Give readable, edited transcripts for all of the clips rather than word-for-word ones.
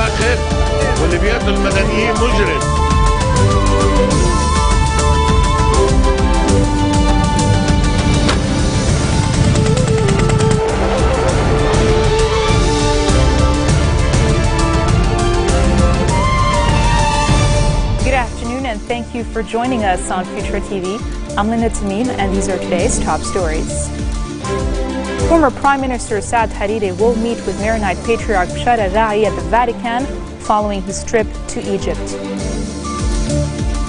فخر، واللي بيقتل المدنيين مجرم. Good afternoon and thank you for joining us on FutureTV. I'm Linda Tamim and these are today's top stories. Former Prime Minister Saad Hariri will meet with Maronite Patriarch Bashar al-Ra'i at the Vatican following his trip to Egypt.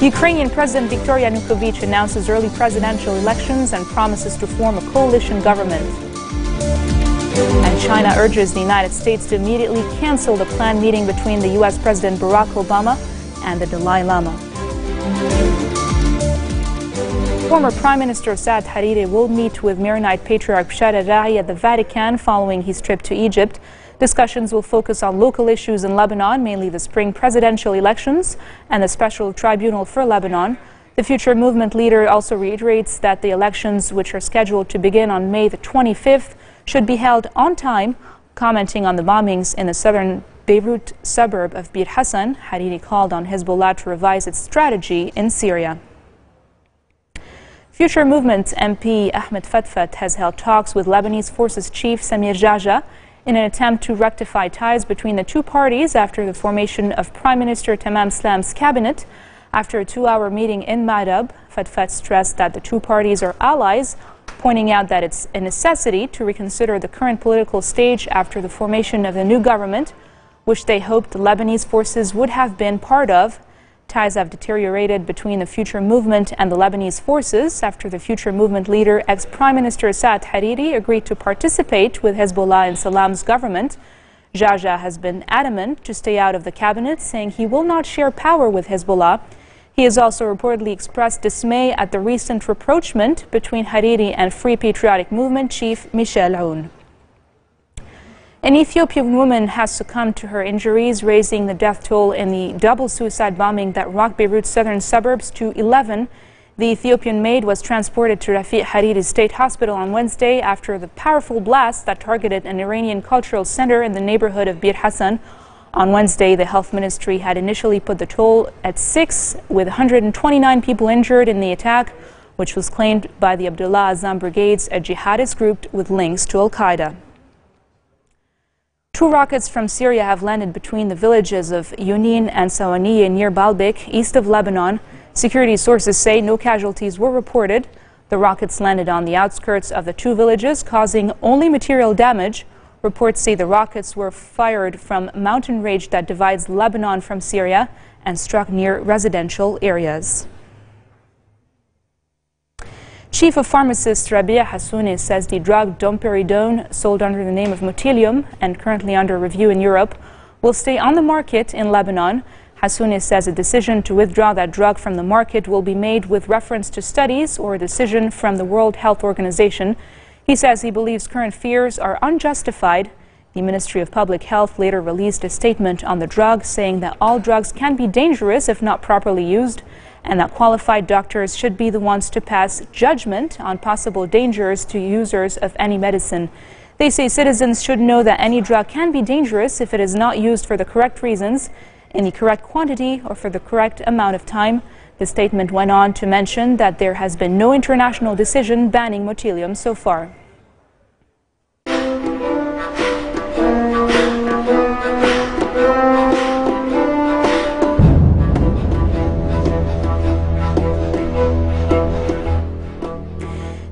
Ukrainian President Viktor Yanukovych announces early presidential elections and promises to form a coalition government. And China urges the United States to immediately cancel the planned meeting between the U.S. President Barack Obama and the Dalai Lama. Former Prime Minister Saad Hariri will meet with Maronite Patriarch Bashar al-Ra'i at the Vatican following his trip to Egypt. Discussions will focus on local issues in Lebanon, mainly the spring presidential elections and the special tribunal for Lebanon. The Future Movement leader also reiterates that the elections, which are scheduled to begin on May the 25th, should be held on time. Commenting on the bombings in the southern Beirut suburb of Bir Hassan, Hariri called on Hezbollah to revise its strategy in Syria. Future Movement MP Ahmed Fatfat has held talks with Lebanese Forces Chief Samir Jaja in an attempt to rectify ties between the two parties after the formation of Prime Minister Tamam Slam's cabinet. After a 2-hour meeting in Ma'rab, Fatfat stressed that the two parties are allies, pointing out that it's a necessity to reconsider the current political stage after the formation of the new government, which they hoped the Lebanese forces would have been part of. Ties have deteriorated between the Future Movement and the Lebanese forces after the Future Movement leader, ex-Prime Minister Saad Hariri, agreed to participate with Hezbollah in Salam's government. Jaja has been adamant to stay out of the cabinet, saying he will not share power with Hezbollah. He has also reportedly expressed dismay at the recent rapprochement between Hariri and Free Patriotic Movement chief Michel Aoun. An Ethiopian woman has succumbed to her injuries, raising the death toll in the double suicide bombing that rocked Beirut's southern suburbs to 11. The Ethiopian maid was transported to Rafiq Hariri State Hospital on Wednesday after the powerful blast that targeted an Iranian cultural center in the neighborhood of Bir Hassan. On Wednesday, the health ministry had initially put the toll at 6, with 129 people injured in the attack, which was claimed by the Abdullah Azam Brigades, a jihadist group with links to Al-Qaeda. 2 rockets from Syria have landed between the villages of Yunin and Sawaniye near Baalbek, east of Lebanon. Security sources say no casualties were reported. The rockets landed on the outskirts of the 2 villages, causing only material damage. Reports say the rockets were fired from mountain range that divides Lebanon from Syria and struck near residential areas. Chief of Pharmacist Rabia Hassouni says the drug domperidone, sold under the name of Motilium and currently under review in Europe, will stay on the market in Lebanon. Hassouni says a decision to withdraw that drug from the market will be made with reference to studies or a decision from the World Health Organization. He says he believes current fears are unjustified. The Ministry of Public Health later released a statement on the drug, saying that all drugs can be dangerous if not properly used, and that qualified doctors should be the ones to pass judgment on possible dangers to users of any medicine. They say citizens should know that any drug can be dangerous if it is not used for the correct reasons, in the correct quantity, or for the correct amount of time. The statement went on to mention that there has been no international decision banning Motilium so far.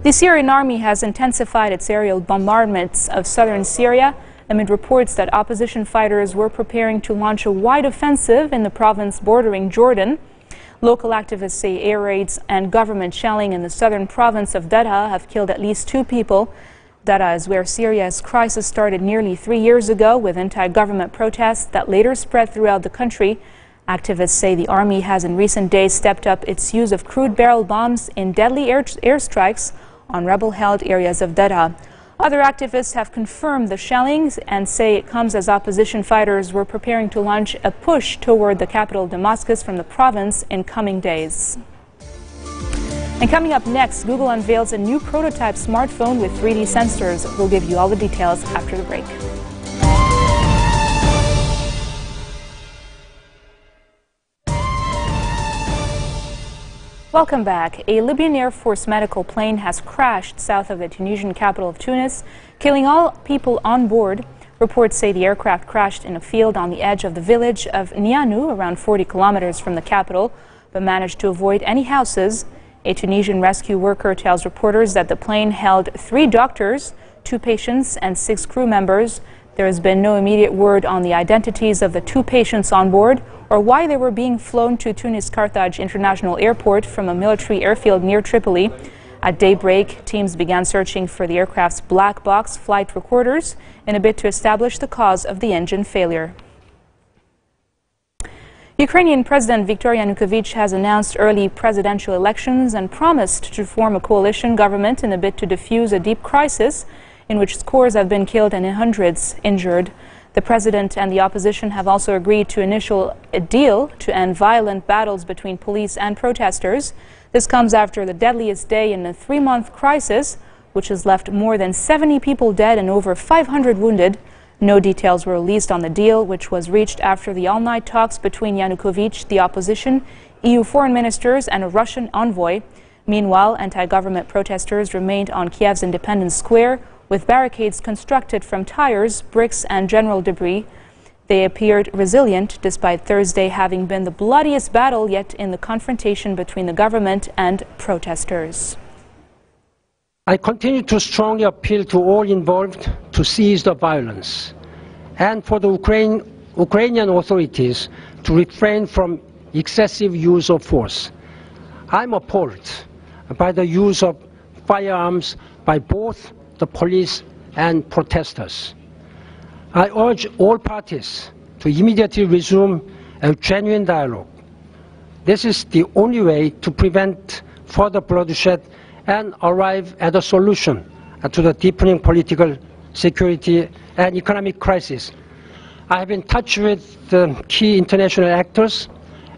The Syrian army has intensified its aerial bombardments of southern Syria amid reports that opposition fighters were preparing to launch a wide offensive in the province bordering Jordan. Local activists say air raids and government shelling in the southern province of Dar'a have killed at least 2 people. Dar'a is where Syria's crisis started nearly 3 years ago with anti-government protests that later spread throughout the country. Activists say the army has in recent days stepped up its use of crude barrel bombs in deadly airstrikes on rebel-held areas of Dar'a. Other activists have confirmed the shellings and say it comes as opposition fighters were preparing to launch a push toward the capital Damascus from the province in coming days. And coming up next, Google unveils a new prototype smartphone with 3D sensors. We'll give you all the details after the break. Welcome back. A Libyan Air Force medical plane has crashed south of the Tunisian capital of Tunis, killing all people on board. Reports say the aircraft crashed in a field on the edge of the village of Nianou, around 40 kilometers from the capital, but managed to avoid any houses. A Tunisian rescue worker tells reporters that the plane held 3 doctors, 2 patients, and 6 crew members. There has been no immediate word on the identities of the 2 patients on board or why they were being flown to Tunis-Carthage International Airport from a military airfield near Tripoli. At daybreak, teams began searching for the aircraft's black box flight recorders in a bid to establish the cause of the engine failure. Ukrainian President Viktor Yanukovych has announced early presidential elections and promised to form a coalition government in a bid to defuse a deep crisis in which scores have been killed and hundreds injured. The president and the opposition have also agreed to initial a deal to end violent battles between police and protesters. This comes after the deadliest day in a 3-month crisis, which has left more than 70 people dead and over 500 wounded. No details were released on the deal, which was reached after the all-night talks between Yanukovych, the opposition, EU foreign ministers and a Russian envoy. Meanwhile, anti-government protesters remained on Kiev's Independence Square, with barricades constructed from tires, bricks and general debris. They appeared resilient, despite Thursday having been the bloodiest battle yet in the confrontation between the government and protesters. I continue to strongly appeal to all involved to cease the violence and for the Ukrainian authorities to refrain from excessive use of force. I'm appalled by the use of firearms by both the police and protesters. I urge all parties to immediately resume a genuine dialogue. This is the only way to prevent further bloodshed and arrive at a solution to the deepening political, security and economic crisis. I have been in touch with the key international actors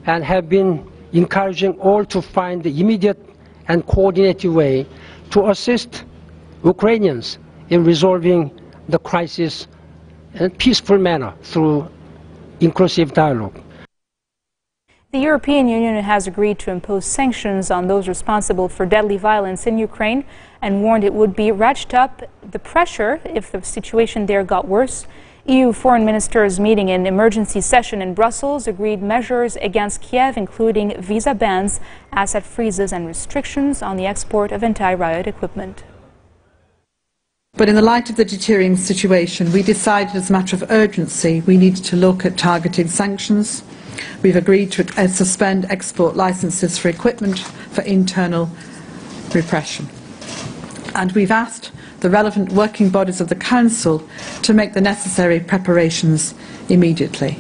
and have been encouraging all to find the immediate and coordinated way to assist Ukrainians in resolving the crisis in a peaceful manner through inclusive dialogue. The European Union has agreed to impose sanctions on those responsible for deadly violence in Ukraine and warned it would be ratcheted up the pressure if the situation there got worse. EU foreign ministers meeting in emergency session in Brussels agreed measures against Kiev, including visa bans, asset freezes and restrictions on the export of anti-riot equipment. But in the light of the deteriorating situation, we decided as a matter of urgency we needed to look at targeted sanctions. We've agreed to suspend export licences for equipment for internal repression. And we've asked the relevant working bodies of the Council to make the necessary preparations immediately.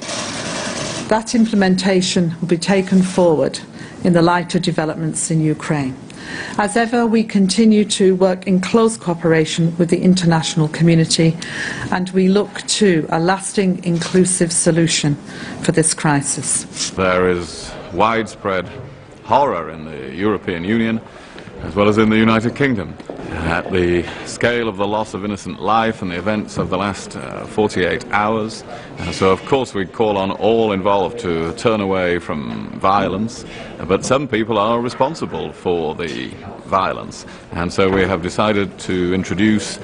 That implementation will be taken forward in the light of developments in Ukraine. As ever, we continue to work in close cooperation with the international community and we look to a lasting, inclusive solution for this crisis. There is widespread horror in the European Union as well as in the United Kingdom at the scale of the loss of innocent life and the events of the last 48 hours. So of course we call on all involved to turn away from violence, but some people are responsible for the violence, and so we have decided to introduce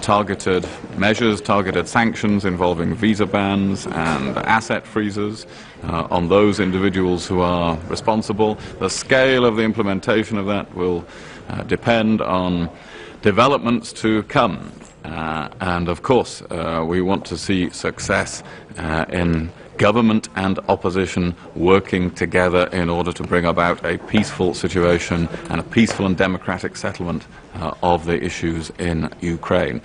targeted measures, targeted sanctions involving visa bans and asset freezes on those individuals who are responsible. The scale of the implementation of that will depend on developments to come, and of course we want to see success in government and opposition working together in order to bring about a peaceful situation and a peaceful and democratic settlement of the issues in Ukraine.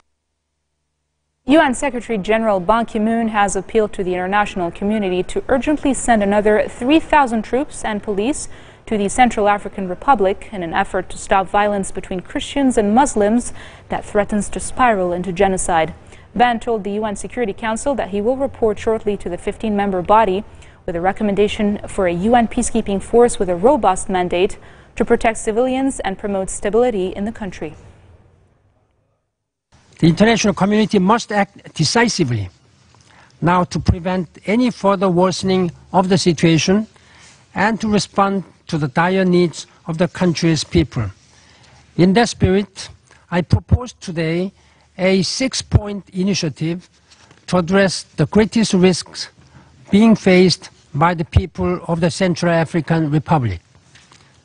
UN Secretary General Ban Ki-moon has appealed to the international community to urgently send another 3,000 troops and police to the Central African Republic in an effort to stop violence between Christians and Muslims that threatens to spiral into genocide. Ban told the UN Security Council that he will report shortly to the 15-member body with a recommendation for a UN peacekeeping force with a robust mandate to protect civilians and promote stability in the country. The international community must act decisively now to prevent any further worsening of the situation and to respond to the dire needs of the country's people. In that spirit, I propose today a 6-point initiative to address the greatest risks being faced by the people of the Central African Republic.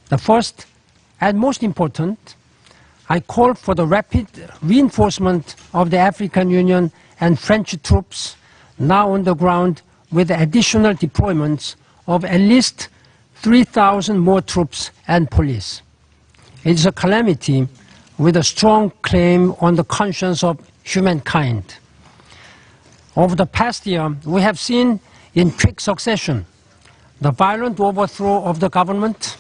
The first and most important, I call for the rapid reinforcement of the African Union and French troops now on the ground, with additional deployments of at least 3,000 more troops and police. It is a calamity with a strong claim on the conscience of humankind. Over the past year, we have seen in quick succession the violent overthrow of the government,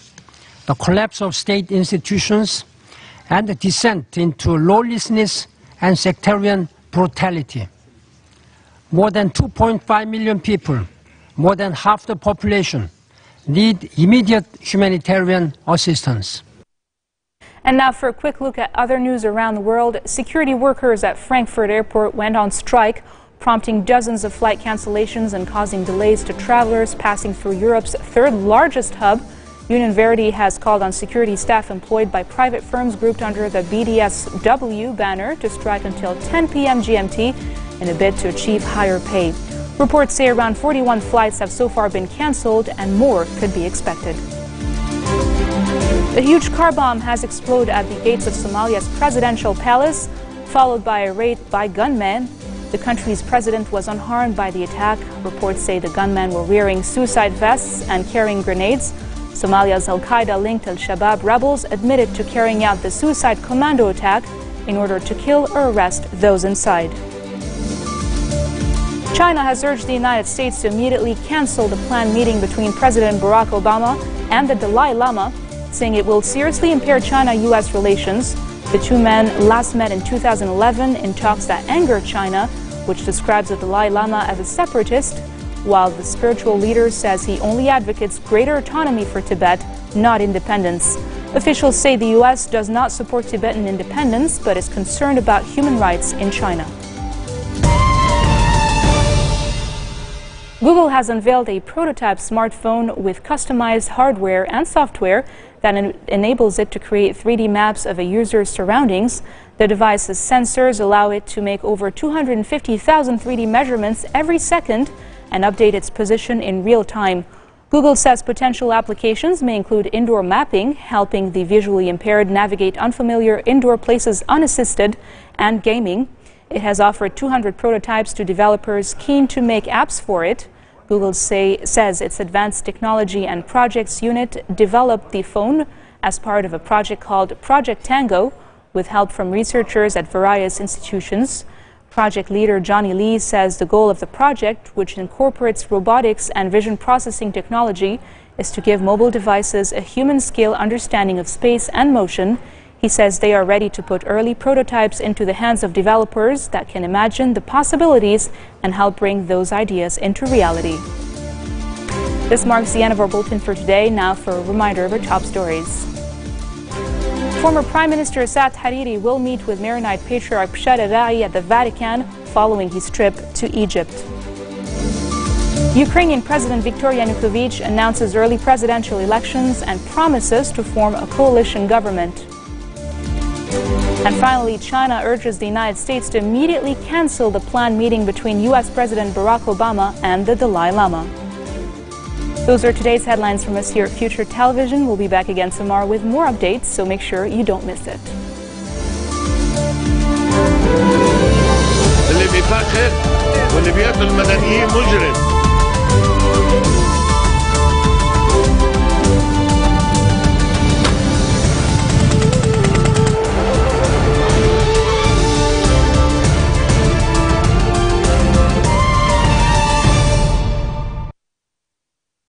the collapse of state institutions, and the descent into lawlessness and sectarian brutality. More than 2.5 million people, more than half the population, need immediate humanitarian assistance. And now for a quick look at other news around the world. Security workers at Frankfurt Airport went on strike, prompting dozens of flight cancellations and causing delays to travelers passing through Europe's third largest hub. Union Verdi has called on security staff employed by private firms grouped under the BDSW banner to strike until 10 p.m. GMT in a bid to achieve higher pay. Reports say around 41 flights have so far been cancelled and more could be expected. A huge car bomb has exploded at the gates of Somalia's presidential palace, followed by a raid by gunmen. The country's president was unharmed by the attack. Reports say the gunmen were wearing suicide vests and carrying grenades. Somalia's al-Qaeda-linked al-Shabaab rebels admitted to carrying out the suicide commando attack in order to kill or arrest those inside. China has urged the United States to immediately cancel the planned meeting between President Barack Obama and the Dalai Lama, saying it will seriously impair China-U.S. relations. The two men last met in 2011 in talks that angered China, which describes the Dalai Lama as a separatist, while the spiritual leader says he only advocates greater autonomy for Tibet, not independence. Officials say the U.S. does not support Tibetan independence, but is concerned about human rights in China. Google has unveiled a prototype smartphone with customized hardware and software that enables it to create 3D maps of a user's surroundings. The device's sensors allow it to make over 250,000 3D measurements every second and update its position in real time. Google says potential applications may include indoor mapping, helping the visually impaired navigate unfamiliar indoor places unassisted, and gaming. It has offered 200 prototypes to developers keen to make apps for it. Google says its advanced technology and projects unit developed the phone as part of a project called Project Tango, with help from researchers at various institutions. Project leader Johnny Lee says the goal of the project, which incorporates robotics and vision processing technology, is to give mobile devices a human-scale understanding of space and motion. He says they are ready to put early prototypes into the hands of developers that can imagine the possibilities and help bring those ideas into reality. This marks the end of our bulletin for today. Now for a reminder of our top stories. Former Prime Minister Saad Hariri will meet with Maronite Patriarch Bashar al-Ra'i at the Vatican following his trip to Egypt. Ukrainian President Viktor Yanukovych announces early presidential elections and promises to form a coalition government. And finally, China urges the United States to immediately cancel the planned meeting between U.S. President Barack Obama and the Dalai Lama. Those are today's headlines from us here at Future Television. We'll be back again tomorrow with more updates, so make sure you don't miss it. اللي بيفخر واللي بيقتل المدنيين مجرم.